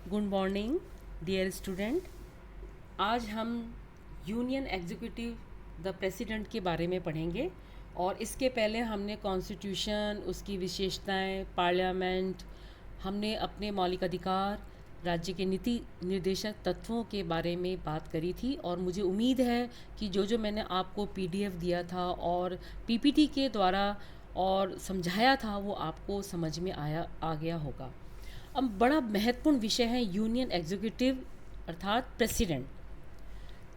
Good morning dear student. आज हम union executive the president के बारे में पढ़ेंगे और इसके पहले हमने कॉन्स्टिट्यूशन, उसकी विशेषताएं, पार्लियामेंट, हमने अपने मौलिक अधिकार, राज्य के नीति निर्देशक तत्वों के बारे में बात करी थी। और मुझे उम्मीद है कि जो मैंने आपको पीडीएफ दिया था और पीपीटी के द्वारा और समझाया था वो आपको समझ में आ गया होगा। अब बड़ा महत्वपूर्ण विषय है यूनियन एग्जीक्यूटिव अर्थात प्रेसिडेंट।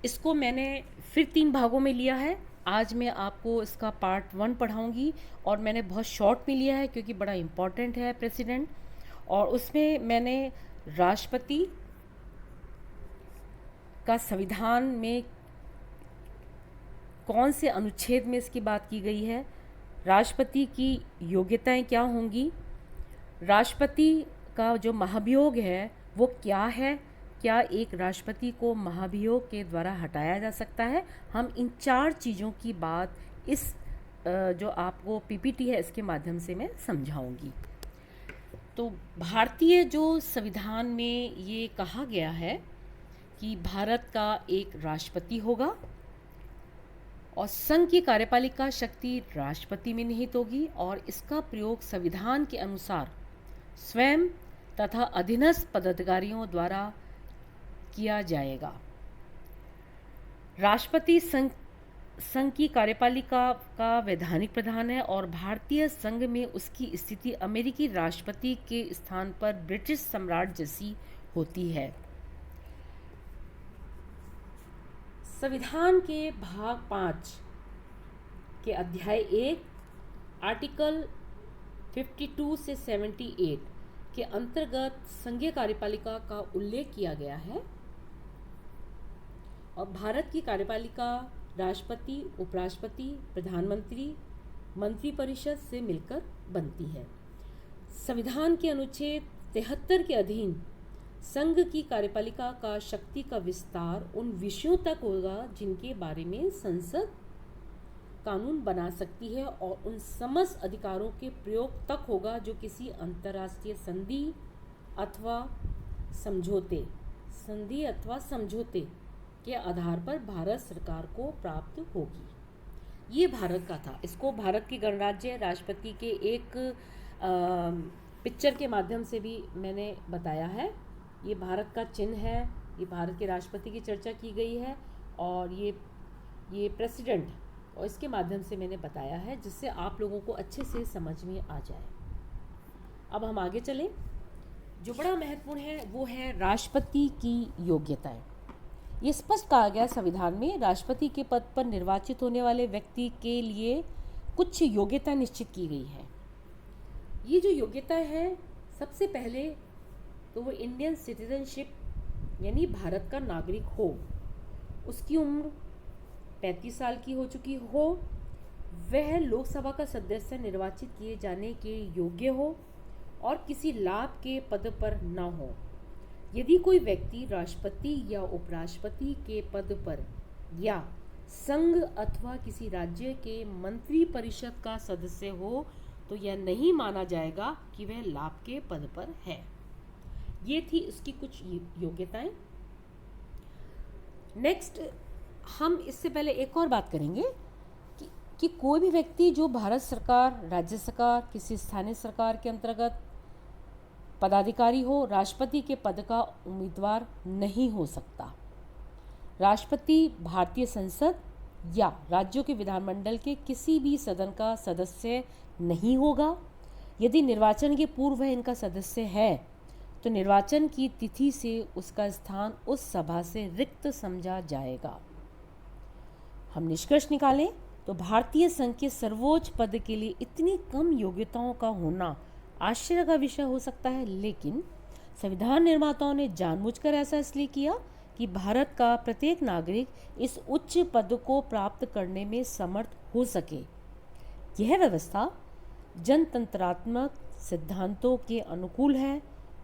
इसको मैंने फिर 3 भागों में लिया है। आज मैं आपको इसका पार्ट 1 पढ़ाऊंगी और मैंने बहुत शॉर्ट में लिया है क्योंकि बड़ा इम्पॉर्टेंट है प्रेसिडेंट। और उसमें मैंने राष्ट्रपति का संविधान में कौन से अनुच्छेद में इसकी बात की गई है, राष्ट्रपति की योग्यताएं क्या होंगी, राष्ट्रपति का जो महाभियोग है वो क्या है, क्या एक राष्ट्रपति को महाभियोग के द्वारा हटाया जा सकता है। हम इन 4 चीज़ों की बात इस जो आपको पीपीटी है इसके माध्यम से मैं समझाऊंगी। तो भारतीय जो संविधान में ये कहा गया है कि भारत का एक राष्ट्रपति होगा और संघ की कार्यपालिका शक्ति राष्ट्रपति में निहित होगी और इसका प्रयोग संविधान के अनुसार स्वयं तथा अधीनस्थ पदाधिकारियों द्वारा किया जाएगा। राष्ट्रपति संघ की कार्यपालिका का वैधानिक प्रधान है और भारतीय संघ में उसकी स्थिति अमेरिकी राष्ट्रपति के स्थान पर ब्रिटिश सम्राट जैसी होती है। संविधान के भाग 5 के अध्याय 1 आर्टिकल 52 से 78 के अंतर्गत संघीय कार्यपालिका का उल्लेख किया गया है और भारत की कार्यपालिका राष्ट्रपति, उपराष्ट्रपति, प्रधानमंत्री, मंत्रिपरिषद से मिलकर बनती है। संविधान के अनुच्छेद 73 के अधीन संघ की कार्यपालिका का शक्ति का विस्तार उन विषयों तक होगा जिनके बारे में संसद कानून बना सकती है और उन समस्त अधिकारों के प्रयोग तक होगा जो किसी अंतर्राष्ट्रीय संधि अथवा समझौते के आधार पर भारत सरकार को प्राप्त होगी। ये भारत का था। इसको भारत की गणराज्य राष्ट्रपति के एक पिक्चर के माध्यम से भी मैंने बताया है। ये भारत का चिन्ह है, ये भारत के राष्ट्रपति की चर्चा की गई है और ये प्रेसिडेंट और इसके माध्यम से मैंने बताया है जिससे आप लोगों को अच्छे से समझ में आ जाए। अब हम आगे चलें। जो बड़ा महत्वपूर्ण है वो है राष्ट्रपति की योग्यताएं। ये स्पष्ट कहा गया संविधान में राष्ट्रपति के पद पर निर्वाचित होने वाले व्यक्ति के लिए कुछ योग्यता निश्चित की गई है। ये जो योग्यता है, सबसे पहले तो वो इंडियन सिटीजनशिप यानी भारत का नागरिक हो, उसकी उम्र 35 साल की हो चुकी हो, वह लोकसभा का सदस्य निर्वाचित किए जाने के योग्य हो और किसी लाभ के पद पर न हो। यदि कोई व्यक्ति राष्ट्रपति या उपराष्ट्रपति के पद पर या संघ अथवा किसी राज्य के मंत्री परिषद का सदस्य हो तो यह नहीं माना जाएगा कि वह लाभ के पद पर है। ये थी उसकी कुछ योग्यताएं। नेक्स्ट, हम इससे पहले एक और बात करेंगे कि कोई भी व्यक्ति जो भारत सरकार, राज्य सरकार, किसी स्थानीय सरकार के अंतर्गत पदाधिकारी हो, राष्ट्रपति के पद का उम्मीदवार नहीं हो सकता। राष्ट्रपति भारतीय संसद या राज्यों के विधानमंडल के किसी भी सदन का सदस्य नहीं होगा। यदि निर्वाचन के पूर्व वह इनका सदस्य है तो निर्वाचन की तिथि से उसका स्थान उस सभा से रिक्त समझा जाएगा। हम निष्कर्ष निकालें तो भारतीय संघ के सर्वोच्च पद के लिए इतनी कम योग्यताओं का होना आश्चर्य का विषय हो सकता है, लेकिन संविधान निर्माताओं ने जानबूझकर ऐसा इसलिए किया कि भारत का प्रत्येक नागरिक इस उच्च पद को प्राप्त करने में समर्थ हो सके। यह व्यवस्था जनतंत्रात्मक सिद्धांतों के अनुकूल है।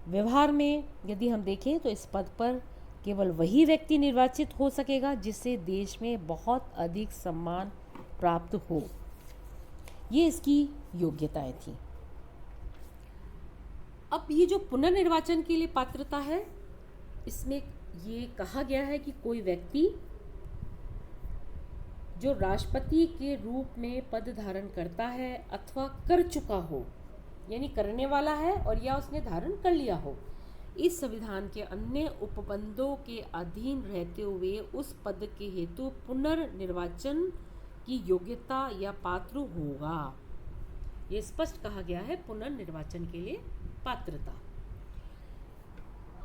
व्यवहार में यदि हम देखें तो इस पद पर केवल वही व्यक्ति निर्वाचित हो सकेगा जिससे देश में बहुत अधिक सम्मान प्राप्त हो। ये इसकी योग्यताएं थी। अब ये जो पुनर्निर्वाचन के लिए पात्रता है, इसमें ये कहा गया है कि कोई व्यक्ति जो राष्ट्रपति के रूप में पद धारण करता है अथवा कर चुका हो, यानी करने वाला है और या उसने धारण कर लिया हो, इस संविधान के अन्य उपबंधों के अधीन रहते हुए उस पद के हेतु पुनर्निर्वाचन की योग्यता या पात्र होगा। ये स्पष्ट कहा गया है पुनर्निर्वाचन के लिए पात्रता।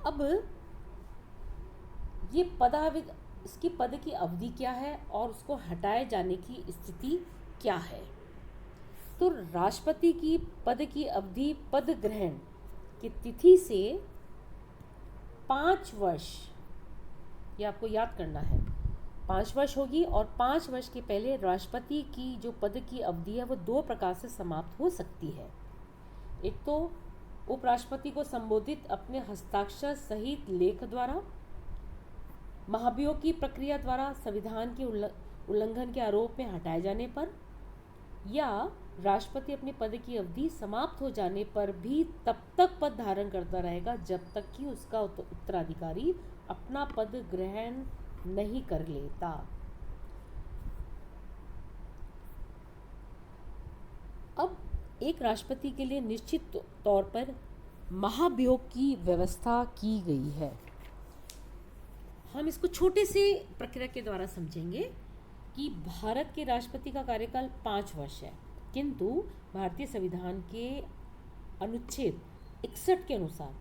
अब ये इसकी पद की अवधि क्या है और उसको हटाए जाने की स्थिति क्या है। तो राष्ट्रपति की पद की अवधि पद ग्रहण की तिथि से 5 वर्ष, ये आपको याद करना है, 5 वर्ष होगी। और 5 वर्ष के पहले राष्ट्रपति की जो पद की अवधि है वो 2 प्रकार से समाप्त हो सकती है। एक तो उपराष्ट्रपति को संबोधित अपने हस्ताक्षर सहित लेख द्वारा, महाभियोग की प्रक्रिया द्वारा संविधान के उल्लंघन के आरोप में हटाए जाने पर, या राष्ट्रपति अपने पद की अवधि समाप्त हो जाने पर भी तब तक पद धारण करता रहेगा जब तक कि उसका उत्तराधिकारी अपना पद ग्रहण नहीं कर लेता। अब एक राष्ट्रपति के लिए निश्चित तौर पर महाभियोग की व्यवस्था की गई है। हम इसको छोटे से प्रक्रिया के द्वारा समझेंगे कि भारत के राष्ट्रपति का कार्यकाल 5 वर्ष है, किंतु भारतीय संविधान के अनुच्छेद 61 के अनुसार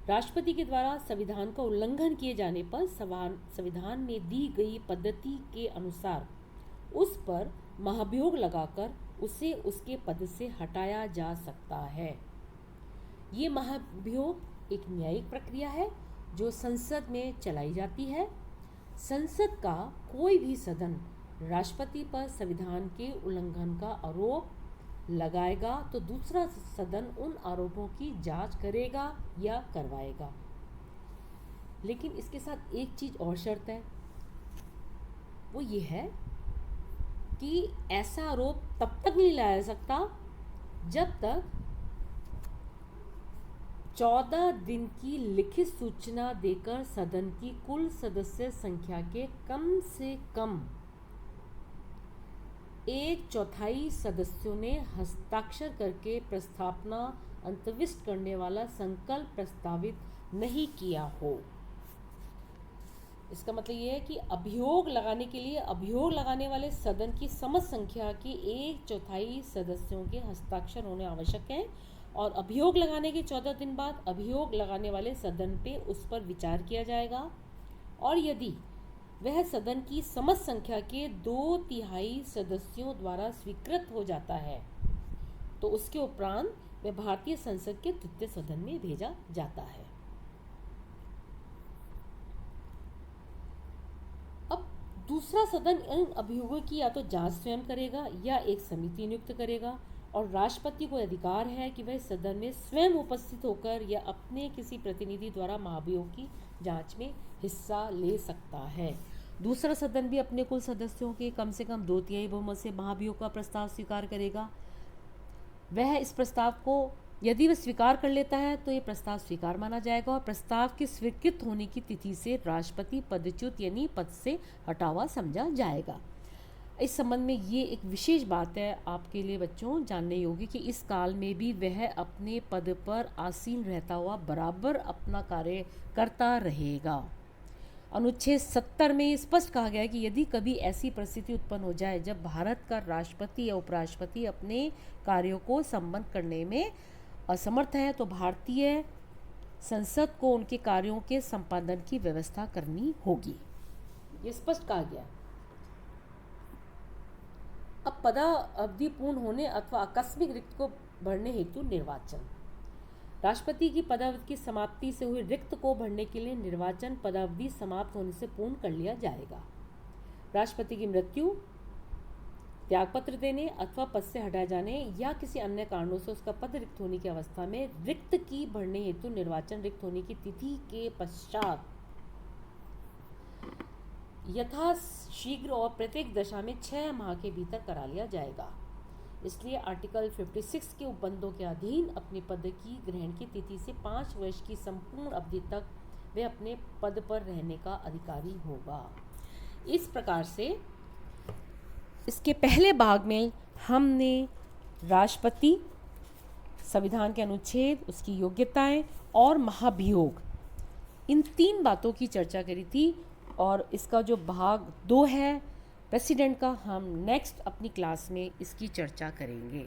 राष्ट्रपति के द्वारा संविधान का उल्लंघन किए जाने पर संविधान में दी गई पद्धति के अनुसार उस पर महाभियोग लगाकर उसे उसके पद से हटाया जा सकता है। ये महाभियोग एक न्यायिक प्रक्रिया है जो संसद में चलाई जाती है। संसद का कोई भी सदन राष्ट्रपति पर संविधान के उल्लंघन का आरोप लगाएगा तो दूसरा सदन उन आरोपों की जांच करेगा या करवाएगा। लेकिन इसके साथ एक चीज और शर्त है, वो ये है कि ऐसा आरोप तब तक नहीं लाया जा सकता जब तक 14 दिन की लिखित सूचना देकर सदन की कुल सदस्य संख्या के कम से कम 1/4 सदस्यों ने हस्ताक्षर करके प्रस्तावना अंतर्विष्ट करने वाला संकल्प प्रस्तावित नहीं किया हो। इसका मतलब ये है कि अभियोग लगाने के लिए अभियोग लगाने वाले सदन की समस्त संख्या की 1/4 सदस्यों के हस्ताक्षर होने आवश्यक है, और अभियोग लगाने के 14 दिन बाद अभियोग लगाने वाले सदन पे उस पर विचार किया जाएगा, और यदि वह सदन की समस्त संख्या के 2/3 सदस्यों द्वारा स्वीकृत हो जाता है तो उसके उपरांत वह भारतीय संसद के तृतीय सदन में भेजा जाता है। अब दूसरा सदन इन अभियोगों की या तो जांच स्वयं करेगा या एक समिति नियुक्त करेगा, और राष्ट्रपति को अधिकार है कि वह सदन में स्वयं उपस्थित होकर या अपने किसी प्रतिनिधि द्वारा महाभियोग की जांच में हिस्सा ले सकता है। दूसरा सदन भी अपने कुल सदस्यों के कम से कम 2/3 बहुमत से महाभियोग का प्रस्ताव स्वीकार करेगा। वह इस प्रस्ताव को यदि वह स्वीकार कर लेता है तो ये प्रस्ताव स्वीकार माना जाएगा, और प्रस्ताव के स्वीकृत होने की तिथि से राष्ट्रपति पदच्युत यानी पद से हटा हुआ समझा जाएगा। इस संबंध में ये एक विशेष बात है आपके लिए बच्चों जानने योग्य कि इस काल में भी वह अपने पद पर आसीन रहता हुआ बराबर अपना कार्य करता रहेगा। अनुच्छेद 70 में स्पष्ट कहा गया है कि यदि कभी ऐसी परिस्थिति उत्पन्न हो जाए जब भारत का राष्ट्रपति या उपराष्ट्रपति अपने कार्यों को संपन्न करने में असमर्थ है तो भारतीय संसद को उनके कार्यों के संपादन की व्यवस्था करनी होगी। ये स्पष्ट कहा गया। अब पदावधि पूर्ण होने अथवा आकस्मिक रिक्त को भरने हेतु निर्वाचन। राष्ट्रपति की पदावधि की समाप्ति से हुई रिक्त को भरने के लिए निर्वाचन पदावधि समाप्त होने से पूर्ण कर लिया जाएगा। राष्ट्रपति की मृत्यु, त्यागपत्र देने अथवा पद से हटाए जाने या किसी अन्य कारणों से उसका पद रिक्त होने की अवस्था में रिक्त की भरने हेतु निर्वाचन रिक्त होने की तिथि के पश्चात यथा शीघ्र और प्रत्येक दशा में 6 माह के भीतर करा लिया जाएगा। इसलिए आर्टिकल 56 के उपबंधों के अधीन अपने पद की ग्रहण की तिथि से 5 वर्ष की संपूर्ण अवधि तक वह अपने पद पर रहने का अधिकारी होगा। इस प्रकार से इसके पहले भाग में हमने राष्ट्रपति, संविधान के अनुच्छेद, उसकी योग्यताएं और महाभियोग, इन 3 बातों की चर्चा करी थी। और इसका जो भाग 2 है प्रेसिडेंट का, हम नेक्स्ट अपनी क्लास में इसकी चर्चा करेंगे।